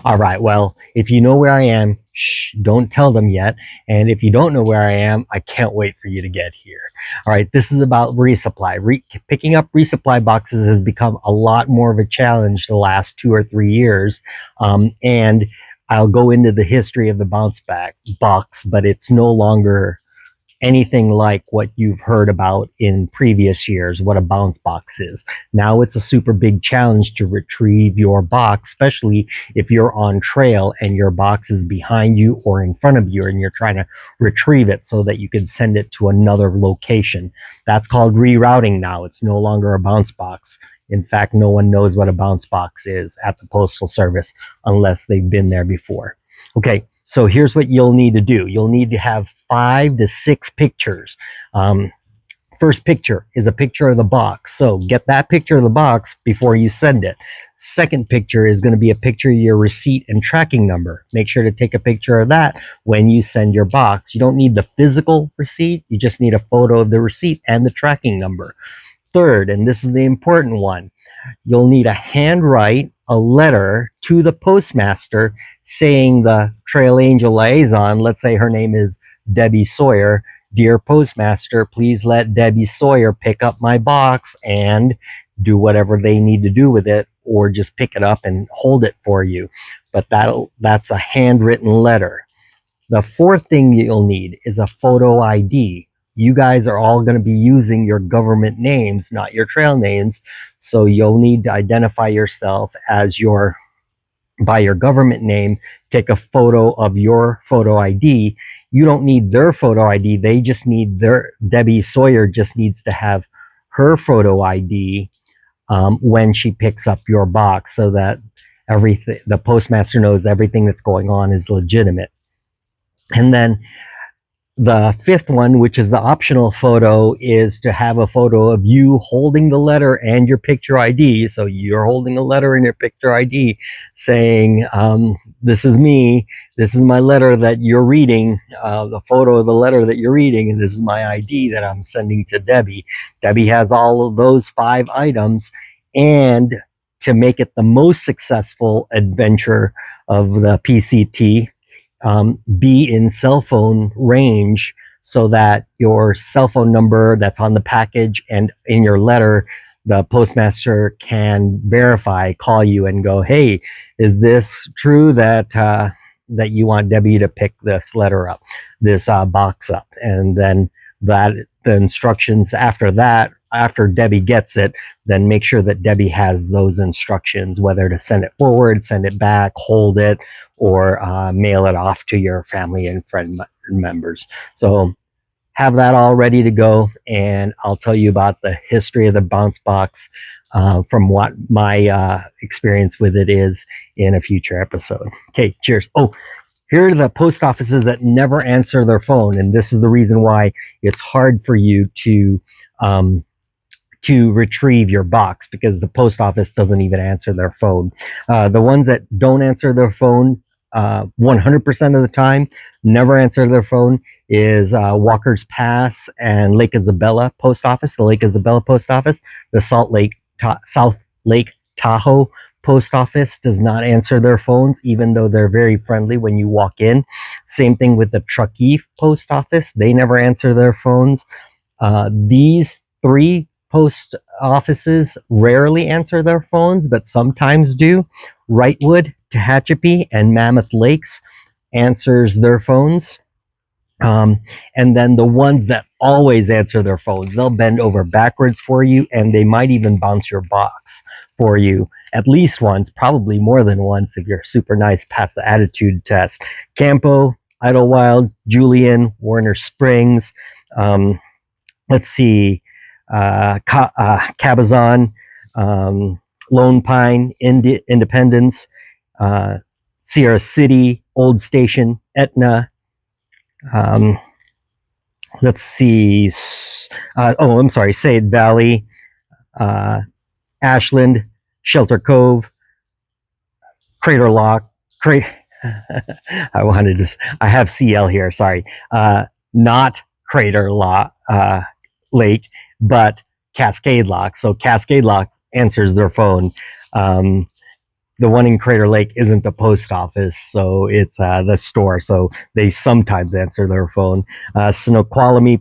All right. Well, if you know where I am, shh, don't tell them yet. And if you don't know where I am, I can't wait for you to get here. All right. This is about resupply. Picking up resupply boxes has become a lot more of a challenge the last 2 or 3 years. And I'll go into the history of the bounce back box, but it's no longer anything like what you've heard about in previous years, what a bounce box is. Now it's a super big challenge to retrieve your box, especially if you're on trail and your box is behind you or in front of you and you're trying to retrieve it so that you can send it to another location. That's called rerouting now. It's no longer a bounce box. In fact, no one knows what a bounce box is at the Postal Service unless they've been there before. Okay, so here's what you'll need to do. You'll need to have 5 to 6 pictures. First picture is a picture of the box. So get that picture of the box before you send it. Second picture is going to be a picture of your receipt and tracking number. Make sure to take a picture of that when you send your box. You don't need the physical receipt. You just need a photo of the receipt and the tracking number. Third, and this is the important one, you'll need to handwrite a letter to the postmaster saying the Trail Angel liaison, let's say her name is Debbie Sawyer, dear postmaster, please let Debbie Sawyer pick up my box and do whatever they need to do with it, or just pick it up and hold it for you. But that's a handwritten letter. The fourth thing you'll need is a photo ID. You guys are all going to be using your government names, not your trail names. So you'll need to identify yourself as by your government name. Take a photo of your photo ID. You don't need their photo ID. They just need Debbie Sawyer just needs to have her photo ID when she picks up your box, so that the postmaster knows everything that's going on is legitimate. And then the fifth one, which is the optional photo, is to have a photo of you holding the letter and your picture ID. So you're holding a letter and your picture ID saying, this is me, this is my letter that you're reading, the photo of the letter that you're reading, and this is my ID that I'm sending to Debbie. Debbie has all of those 5 items. And to make it the most successful adventure of the PCT, be in cell phone range, so that your cell phone number that's on the package and in your letter, the postmaster can call you and go, hey, is this true that that you want Debbie to pick this letter up, this box up? And then the instructions after that, after Debbie gets it, then make sure that Debbie has those instructions, whether to send it forward, send it back, hold it, or mail it off to your family and friend members. So have that all ready to go, and I'll tell you about the history of the bounce box from what my experience with it is in a future episode. Okay, cheers. Oh, here are the post offices that never answer their phone, and this is the reason why it's hard for you to retrieve your box, because the post office doesn't even answer their phone. The ones that don't answer their phone 100% of the time, never answer their phone, is Walker's Pass and Lake Isabella Post Office, the Lake Isabella Post Office. The South Lake Tahoe Post Office does not answer their phones, even though they're very friendly when you walk in. Same thing with the Truckee Post Office. They never answer their phones. These 3 post offices rarely answer their phones, but sometimes do. Wrightwood, Tehachapi, and Mammoth Lakes answers their phones. And then the ones that always answer their phones, they'll bend over backwards for you, and they might even bounce your box for you at least once, probably more than once if you're super nice, pass the attitude test. Campo, Idlewild, Julian, Warner Springs, let's see, Cabazon, Lone Pine, Independence, Sierra City, Old Station, Etna. Let's see. I'm sorry, Sade Valley, Ashland, Shelter Cove, Crater Lock. I have CL here. Sorry, not Crater Lock Lake, but Cascade Lock. So Cascade Lock answers their phone. the one in Crater Lake isn't the post office, so it's the store. So they sometimes answer their phone. Snoqualmie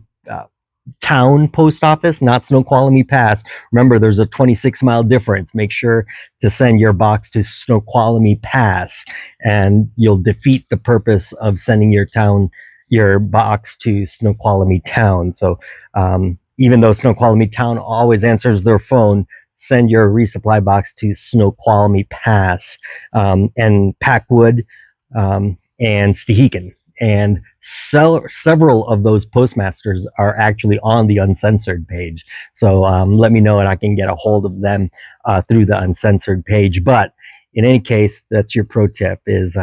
town post office, not Snoqualmie Pass. Remember, there's a 26-mile difference. Make sure to send your box to Snoqualmie Pass, and you'll defeat the purpose of sending your box to Snoqualmie Town. So even though Snoqualmie Town always answers their phone, send your resupply box to Snoqualmie Pass, and Packwood, and Stehekin. And several of those postmasters are actually on the uncensored page. So let me know and I can get a hold of them through the uncensored page. But in any case, that's your pro tip, is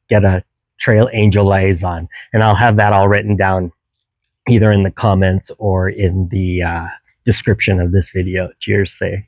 get a trail angel liaison. And I'll have that all written down either in the comments or in the description of this video. Cheers, say.